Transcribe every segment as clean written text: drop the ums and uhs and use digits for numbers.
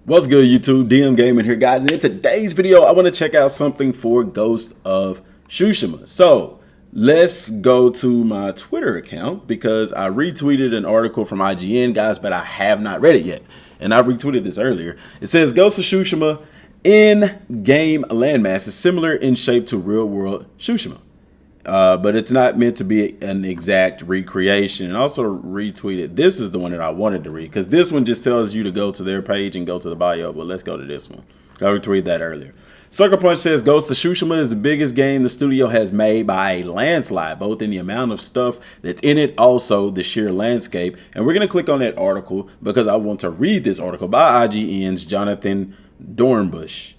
What's good, YouTube? Dmgaming here, guys. And in today's video, I want to check out something for Ghost of Tsushima. So let's go to my Twitter account because I retweeted an article from IGN, guys, but I have not read it yet. And I retweeted this earlier. It says Ghost of Tsushima in-game landmass is similar in shape to real-world Tsushima. But it's not meant to be an exact recreation. And also retweeted. This is the one that I wanted to read because this one just tells you to go to their page and go to the bio. But let's go to this one. I retweeted that earlier. Sucker Punch says Ghost of Tsushima is the biggest game the studio has made by a landslide, both in the amount of stuff that's in it, also the sheer landscape. And we're going to click on that article because I want to read this article by IGN's Jonathan Dornbush.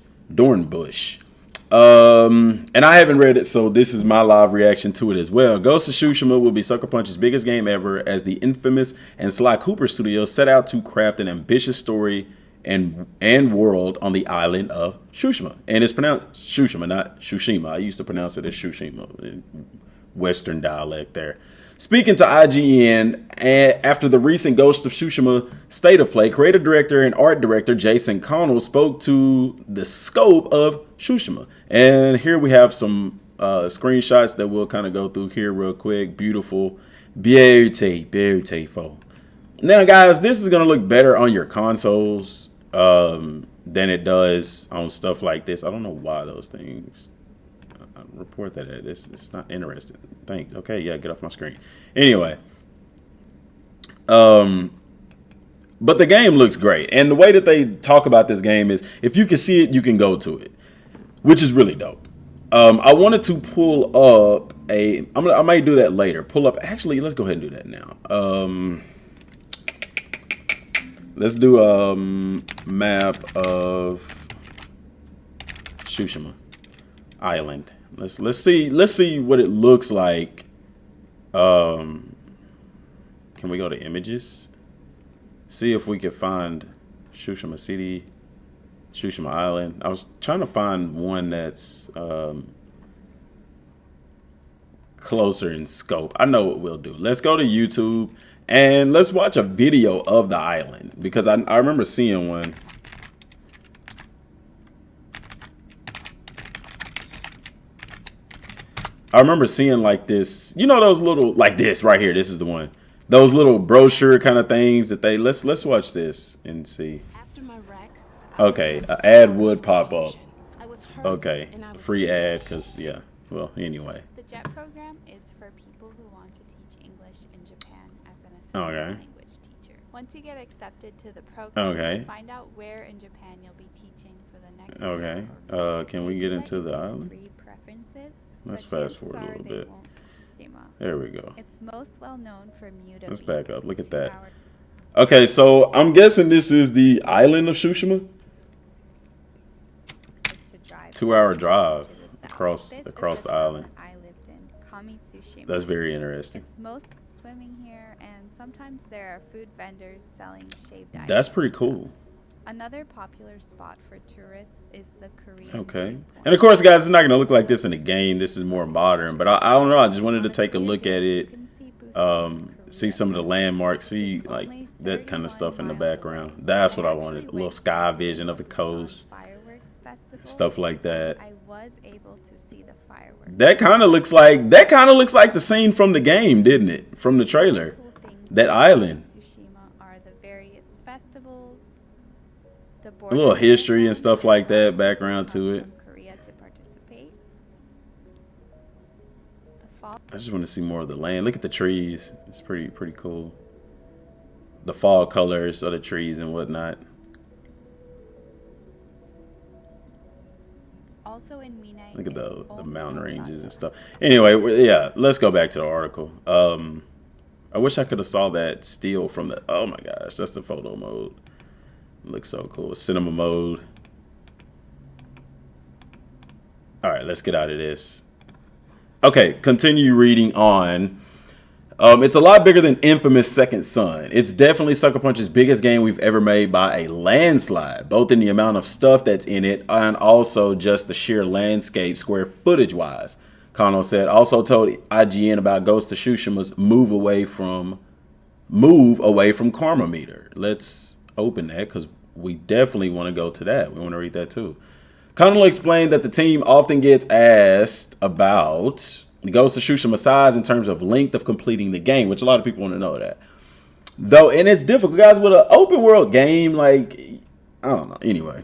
And I haven't read it, so this is my live reaction to it as well. Ghost of Tsushima will be Sucker Punch's biggest game ever as the infamous and Sly Cooper Studios set out to craft an ambitious story and world on the island of Tsushima. And it's pronounced Tsushima, not Tsushima. I used to pronounce it as Tsushima, Western dialect there. Speaking to IGN, after the recent Ghost of Tsushima State of Play, creative director and art director Jason Connell spoke to the scope of Tsushima. And here we have some screenshots that we'll kind of go through here real quick. Beautiful. Beautiful. Now, guys, this is going to look better on your consoles than it does on stuff like this. I don't know why those things... report that it's not interesting. Thanks. Okay, yeah, get off my screen. Anyway, but the game looks great, and the way that they talk about this game is if you can see it, you can go to it, which is really dope. I wanted to pull up I might do that later. Pull up. Actually, let's go ahead and do that now. Let's do a map of Tsushima Island. Let's see what it looks like. Can we go to images? See if we can find Tsushima City, Tsushima Island. I was trying to find one that's closer in scope. I know what we'll do. Let's go to YouTube and let's watch a video of the island because I remember seeing one. I remember seeing like this, you know, those little, like this right here. This is the one. Those little brochure kind of things that they, let's watch this and see. Okay, an ad would pop up. Okay, free ad because, yeah, well, anyway. The JET program is for people who want to teach English in Japan as an assistant language teacher. Once you get accepted to the program, you'll find out where in Japan you'll be teaching for the next year. Okay, can we get into the island? Preferences. Let's fast forward a little bit. There we go. It's most well known for Muta. Let's back up. Look at that. Okay, so I'm guessing this is the island of Tsushima. 2-hour drive across the island. That's very interesting. It's most swimming here, and sometimes there are food vendors selling shaved ice. That's pretty cool. Another popular spot for tourists is the Korean. Okay. And of course, guys, it's not going to look like this in the game. This is more modern. But I don't know. I just wanted to take a look at it. See some of the landmarks. See, like, that kind of stuff in the background. That's what I wanted. A little sky vision of the coast. Stuff like that. I was able to see the fireworks. That kind of looks like the scene from the game, didn't it? From the trailer. That island. A little history and stuff like that, background to it. I just want to see more of the land. Look at the trees. It's pretty cool. The fall colors of the trees and whatnot. Also in Mina, look at the mountain ranges and stuff. Anyway, yeah, let's go back to the article. I wish I could have saw that still from the. Oh my gosh, that's the photo mode. Looks so cool. Cinema mode. All right, let's get out of this. Okay, continue reading on. It's a lot bigger than infamous Second Son. It's definitely Sucker Punch's biggest game we've ever made by a landslide, both in the amount of stuff that's in it and also just the sheer landscape square footage wise. Kano said, also told IGN about Ghost of Tsushima's move away from Karma Meter. Let's open that because we definitely want to go to that. We want to read that too. Connell explained that the team often gets asked about the Ghost of Tsushima size in terms of length of completing the game, which a lot of people want to know that. Though, and it's difficult, guys, with an open world game, like, I don't know. Anyway,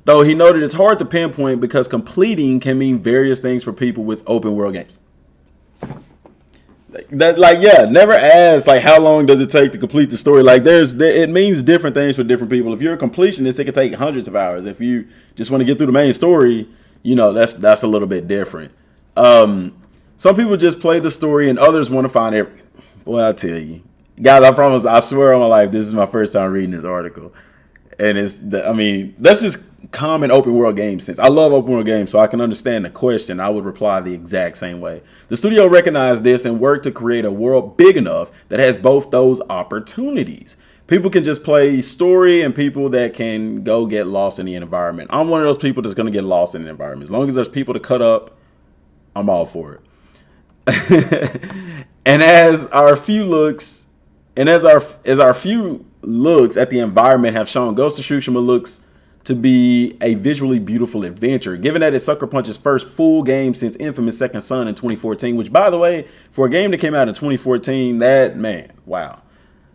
though he noted it's hard to pinpoint because completing can mean various things for people with open world games. Never ask like how long does it take to complete the story. Like it means different things for different people. If you're a completionist, it can take hundreds of hours. If you just want to get through the main story, that's a little bit different. Some people just play the story and others want to find it. Well, I'll tell you. Guys, I swear on my life, this is my first time reading this article. And that's just common open world game sense. I love open world games, so I can understand the question. I would reply the exact same way. The studio recognized this and worked to create a world big enough that has both those opportunities. People can just play story and people that can go get lost in the environment. I'm one of those people that's going to get lost in the environment. As long as there's people to cut up, I'm all for it. And as our few looks at the environment have shown, Ghost of Tsushima looks to be a visually beautiful adventure. Given that it's Sucker Punch's first full game since Infamous Second Son in 2014, which, by the way, for a game that came out in 2014, wow.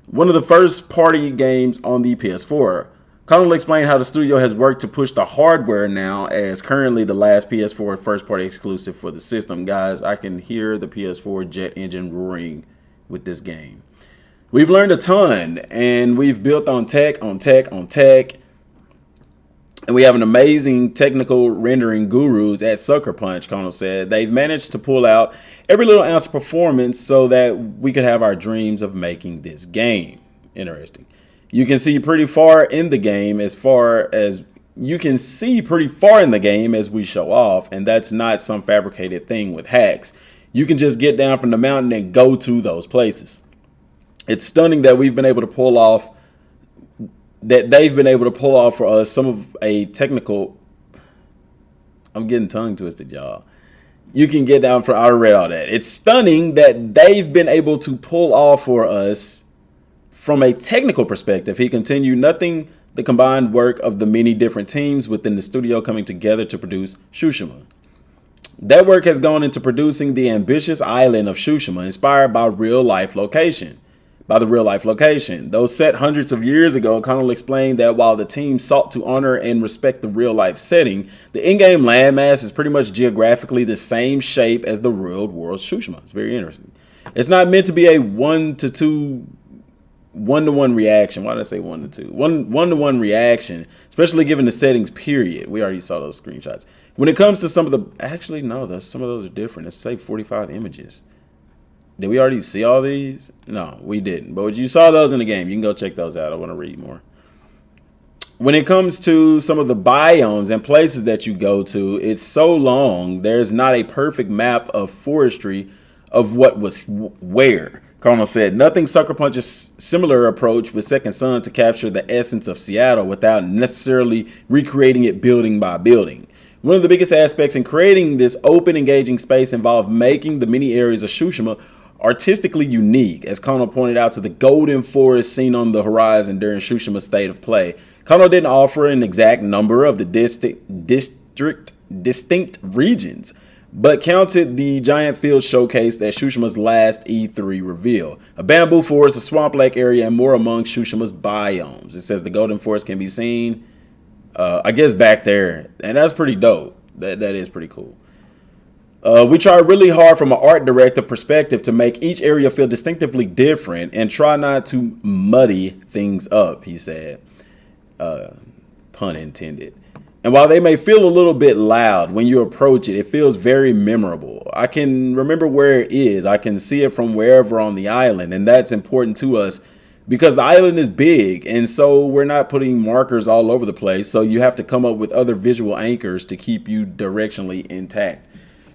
One of the first party games on the PS4. Connell explained how the studio has worked to push the hardware now, as currently the last PS4 first-party exclusive for the system. Guys, I can hear the PS4 jet engine roaring with this game. We've learned a ton, and we've built on tech, and we have an amazing technical rendering gurus at Sucker Punch, Connell said. They've managed to pull out every little ounce of performance so that we could have our dreams of making this game. Interesting. You can see pretty far in the game as we show off, and that's not some fabricated thing with hacks. You can just get down from the mountain and go to those places. It's stunning that they've been able to pull off for us some of a technical. I'm getting tongue twisted, y'all. You can get down for. I read all that. It's stunning that they've been able to pull off for us from a technical perspective. He continued, nothing the combined work of the many different teams within the studio coming together to produce Tsushima. That work has gone into producing the ambitious island of Tsushima, inspired by the real life location. Those set hundreds of years ago, Connell explained that while the team sought to honor and respect the real life setting, the in-game landmass is pretty much geographically the same shape as the real world Tsushima. It's very interesting. It's not meant to be a one-to-one reaction. Why did I say 1-to-2? One-to-one reaction, especially given the settings, period. We already saw those screenshots. When it comes to some of those are different. Let's say 45 images. Did we already see all these? No, we didn't. But you saw those in the game. You can go check those out. I want to read more. When it comes to some of the biomes and places that you go to, it's so long. There's not a perfect map of forestry of what was where. Connell said, nothing Sucker Punch's similar approach with Second Son to capture the essence of Seattle without necessarily recreating it building by building. One of the biggest aspects in creating this open, engaging space involved making the many areas of Tsushima artistically unique, as Connell pointed out to the golden forest seen on the horizon during Tsushima's state of play. Connell didn't offer an exact number of the distinct regions, but counted the giant field showcased at Tsushima's last E3 reveal. A bamboo forest, a swamp lake area, and more among Tsushima's biomes. It says the golden forest can be seen, I guess, back there, and that's pretty dope. That is pretty cool. We try really hard from an art directive perspective to make each area feel distinctively different and try not to muddy things up, he said. Pun intended. And while they may feel a little bit loud when you approach it, it feels very memorable. I can remember where it is. I can see it from wherever on the island, and that's important to us because the island is big, and so we're not putting markers all over the place, so you have to come up with other visual anchors to keep you directionally intact.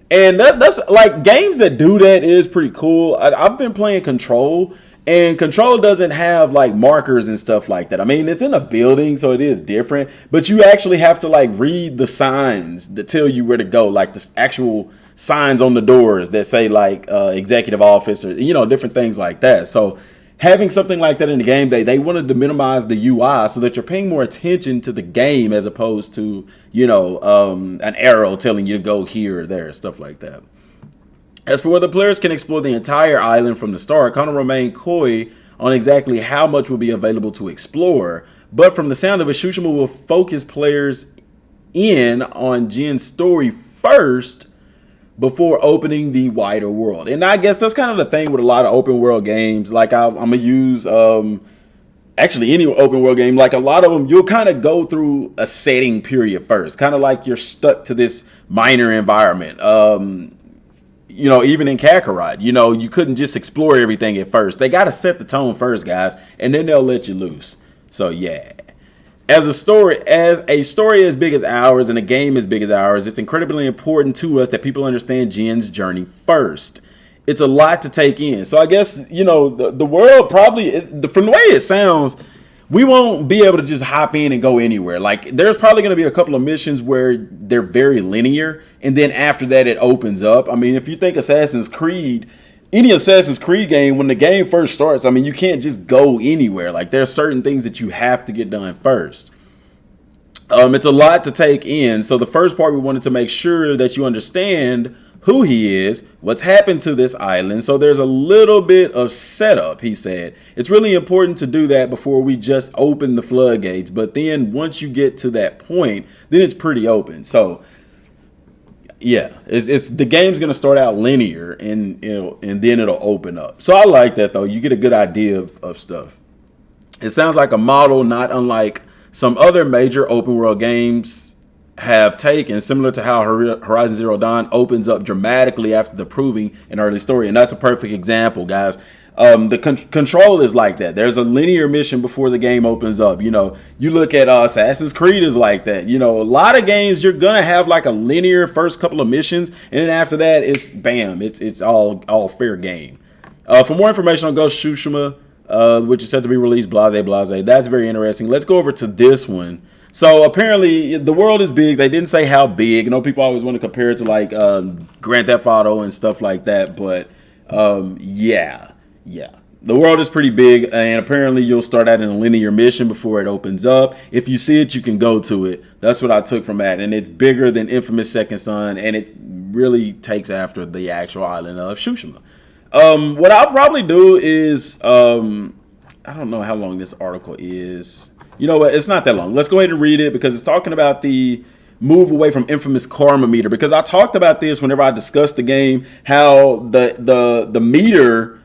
And that's like games that do that is pretty cool. I've been playing Control, and Control doesn't have like markers and stuff like that. I mean, it's in a building, so it is different, but you actually have to like read the signs that tell you where to go, like the actual signs on the doors that say like executive office or, different things like that. So having something like that in the game, they wanted to minimize the UI so that you're paying more attention to the game as opposed to, an arrow telling you to go here or there, stuff like that. As for whether players can explore the entire island from the start, Kano remained coy on exactly how much will be available to explore. But from the sound of it, Tsushima will focus players in on Jin's story first before opening the wider world. And I guess that's kind of the thing with a lot of open world games. Like I'm gonna use actually any open world game. Like a lot of them, you'll kind of go through a setting period first, kind of like you're stuck to this minor environment. Even in Kakarot, you couldn't just explore everything at first. They got to set the tone first, guys, and then they'll let you loose. So yeah. As a story as big as ours and a game as big as ours, it's incredibly important to us that people understand Jin's journey first. It's a lot to take in. So I guess, the world probably, from the way it sounds, we won't be able to just hop in and go anywhere. Like, there's probably going to be a couple of missions where they're very linear, and then after that, it opens up. I mean, if you think Assassin's Creed, any Assassin's Creed game, when the game first starts, I mean, you can't just go anywhere. Like, there's certain things that you have to get done first. It's a lot to take in. So the first part, we wanted to make sure that you understand who he is, what's happened to this island. So there's a little bit of setup, he said. It's really important to do that before we just open the floodgates. But then once you get to that point, then it's pretty open. So yeah, it's the game's gonna start out linear and then it'll open up. So I like that though. You get a good idea of stuff. It sounds like a model not unlike some other major open world games have taken, similar to how Horizon Zero Dawn opens up dramatically after the proving an early story. And that's a perfect example, guys. The control is like that. There's a linear mission before the game opens up. You look at Assassin's Creed is like that. A lot of games you're gonna have like a linear first couple of missions, and then after that it's bam, it's all fair game. For more information on Ghost of Tsushima, which is set to be released, blase, that's very interesting. Let's go over to this one. So apparently the world is big. They didn't say how big. People always want to compare it to like Grand Theft Auto and stuff like that. But yeah. The world is pretty big, and apparently you'll start out in a linear mission before it opens up. If you see it, you can go to it. That's what I took from that. And it's bigger than Infamous Second Son, and it really takes after the actual island of Tsushima. What I'll probably do is, I don't know how long this article is. You know what? It's not that long. Let's go ahead and read it because it's talking about the move away from infamous karma meter. Because I talked about this whenever I discussed the game, how the meter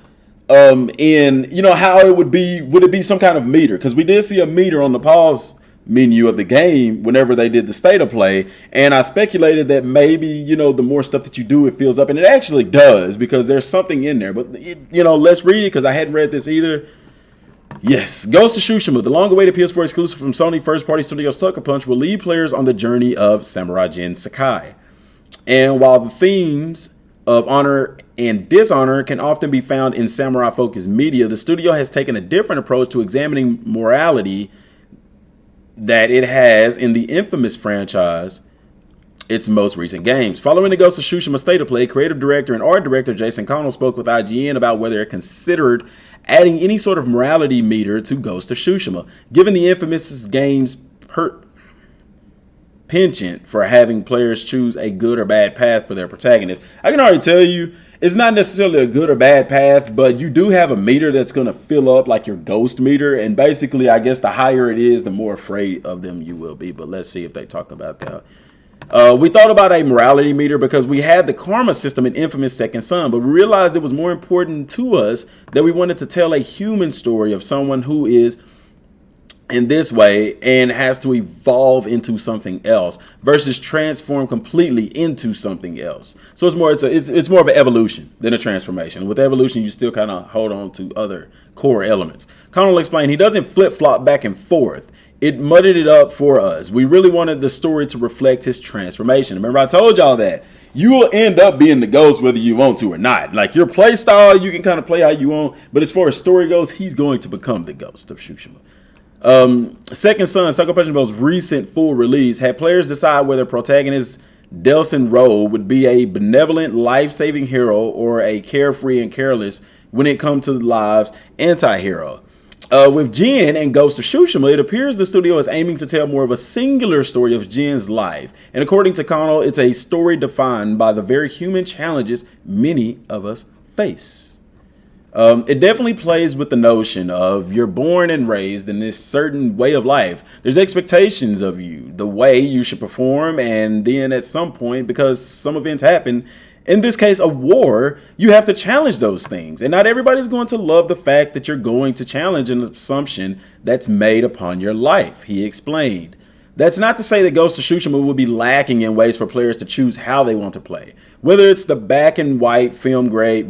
in how it would it be some kind of meter? Because we did see a meter on the pause menu of the game whenever they did the state of play, and I speculated that maybe the more stuff that you do, it fills up, and it actually does because there's something in there. But let's read it because I hadn't read this either. Yes, Ghost of Tsushima, the long-awaited PS4 exclusive from Sony first-party studio Sucker Punch, will lead players on the journey of Samurai Jin Sakai. And while the themes of honor and dishonor can often be found in samurai-focused media, the studio has taken a different approach to examining morality that it has in the infamous franchise, its most recent games. Following the Ghost of Tsushima state of play, creative director and art director Jason Connell spoke with IGN about whether it considered adding any sort of morality meter to Ghost of Tsushima, given the infamous game's penchant for having players choose a good or bad path for their protagonist. I can already tell you, it's not necessarily a good or bad path, but you do have a meter that's going to fill up like your ghost meter, and basically, I guess the higher it is, the more afraid of them you will be. But let's see if they talk about that. We thought about a morality meter because we had the karma system in Infamous Second Son, but we realized it was more important to us that we wanted to tell a human story of someone who is in this way and has to evolve into something else versus transform completely into something else. So it's more of an evolution than a transformation. With evolution, you still kind of hold on to other core elements. Connell explained he doesn't flip-flop back and forth. It muddied it up for us. We really wanted the story to reflect his transformation. Remember, I told y'all that you will end up being the ghost whether you want to or not. Like your play style, you can kind of play how you want, but as far as story goes, he's going to become the Ghost of Tsushima. Second Son, Sucker Punch Bell's recent full release, had players decide whether protagonist Delson Rowe would be a benevolent, life-saving hero or a carefree and careless when it comes to Live's anti-hero. With Jin and Ghost of Tsushima, it appears the studio is aiming to tell more of a singular story of Jin's life. And according to Kano, it's a story defined by the very human challenges many of us face. It definitely plays with the notion of you're born and raised in this certain way of life. There's expectations of you, the way you should perform, and then at some point, because some events happen, in this case, a war, you have to challenge those things. And not everybody's going to love the fact that you're going to challenge an assumption that's made upon your life, he explained. That's not to say that Ghost of Tsushima will be lacking in ways for players to choose how they want to play. Whether it's the black and white film grade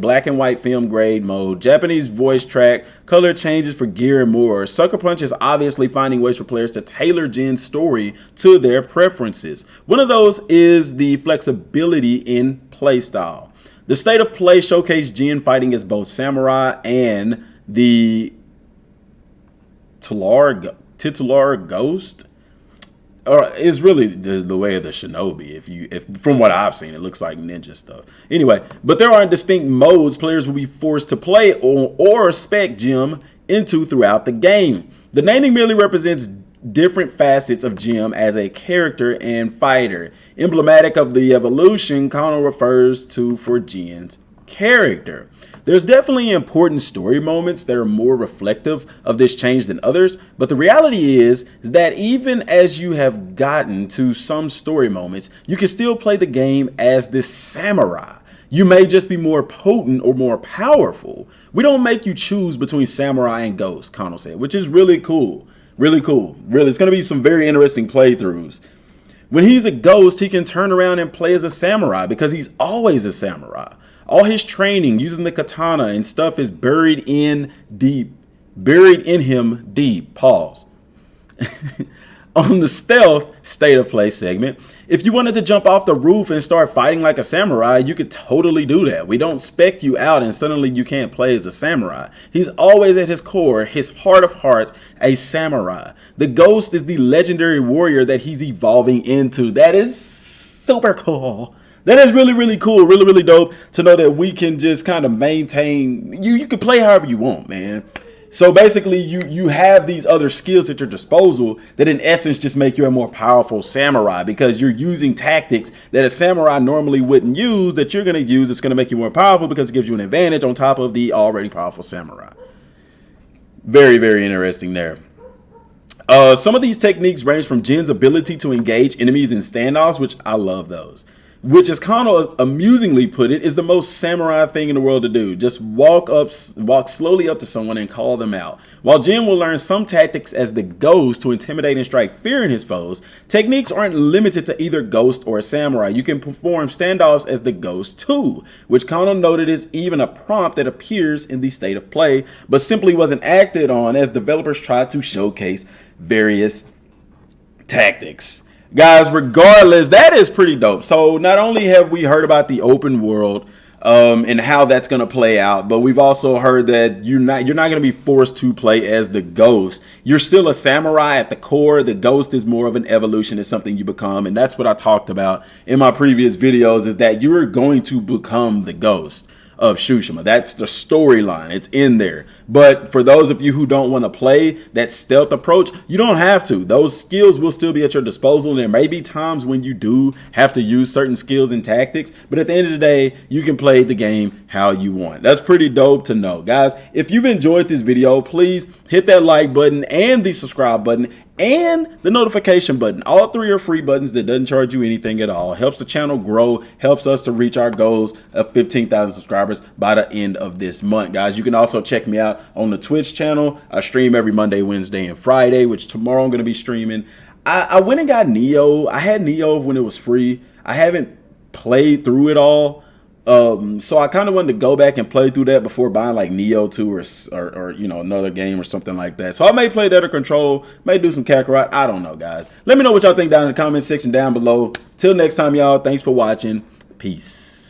mode, Japanese voice track, color changes for gear and more, Sucker Punch is obviously finding ways for players to tailor Jin's story to their preferences. One of those is the flexibility in playstyle. The state of play showcased Jin fighting as both samurai and the titular ghost. Or it's really the way of the shinobi. If from what I've seen, it looks like ninja stuff. Anyway, but there are distinct modes players will be forced to play or spec Jim into throughout the game. The naming merely represents different facets of Jim as a character and fighter. Emblematic of the evolution Kano refers to for Jin's character. There's definitely important story moments that are more reflective of this change than others, but the reality is that even as you have gotten to some story moments, you can still play the game as this samurai. You may just be more potent or more powerful. We don't make you choose between samurai and ghost, Kano said, which is really cool. Really cool. Really, it's going to be some very interesting playthroughs. When he's a ghost, he can turn around and play as a samurai because he's always a samurai. All his training using the katana and stuff is buried in him deep. Pause. On the stealth state of play segment, if you wanted to jump off the roof and start fighting like a samurai, you could totally do that. We don't spec you out and suddenly you can't play as a samurai. He's always at his core, his heart of hearts, a samurai. The ghost is the legendary warrior that he's evolving into. That is super cool. That is really, really cool. Really, really dope to know that we can just kind of maintain. You can play however you want, man. So basically, you have these other skills at your disposal that in essence just make you a more powerful samurai because you're using tactics that a samurai normally wouldn't use that you're going to use. It's going to make you more powerful because it gives you an advantage on top of the already powerful samurai. Very, very interesting there. Some of these techniques range from Jin's ability to engage enemies in standoffs, which I love those. Which, as Kano amusingly put it, is the most samurai thing in the world to do. Just walk slowly up to someone and call them out. While Jin will learn some tactics as the ghost to intimidate and strike fear in his foes, techniques aren't limited to either ghost or samurai. You can perform standoffs as the ghost too, which Kano noted is even a prompt that appears in the state of play, but simply wasn't acted on as developers tried to showcase various tactics. Guys, regardless, that is pretty dope. So not only have we heard about the open world and how that's going to play out, but we've also heard that you're not going to be forced to play as the ghost. You're still a samurai at the core. The ghost is more of an evolution. It's something you become. And that's what I talked about in my previous videos, is that you're going to become the ghost of Tsushima. That's the storyline. It's in there. But for those of you who don't want to play that stealth approach, you don't have to. Those skills will still be at your disposal. And there may be times when you do have to use certain skills and tactics, but at the end of the day, you can play the game how you want. That's pretty dope to know. Guys, if you've enjoyed this video, please hit that like button and the subscribe button and the notification button. All three are free buttons that doesn't charge you anything at all. Helps the channel grow, helps us to reach our goals of 15,000 subscribers by the end of this month. Guys, you can also check me out on the Twitch channel. I stream every Monday, Wednesday, and Friday, which tomorrow I'm going to be streaming. I went and got Neo. I had Neo when it was free. I haven't played through it all. So I kind of wanted to go back and play through that before buying like Neo 2 or you know, another game or something like that. So I may play that or Control, may do some Kakarot. I don't know, guys. Let me know what y'all think down in the comment section down below. Till next time, y'all. Thanks for watching. Peace.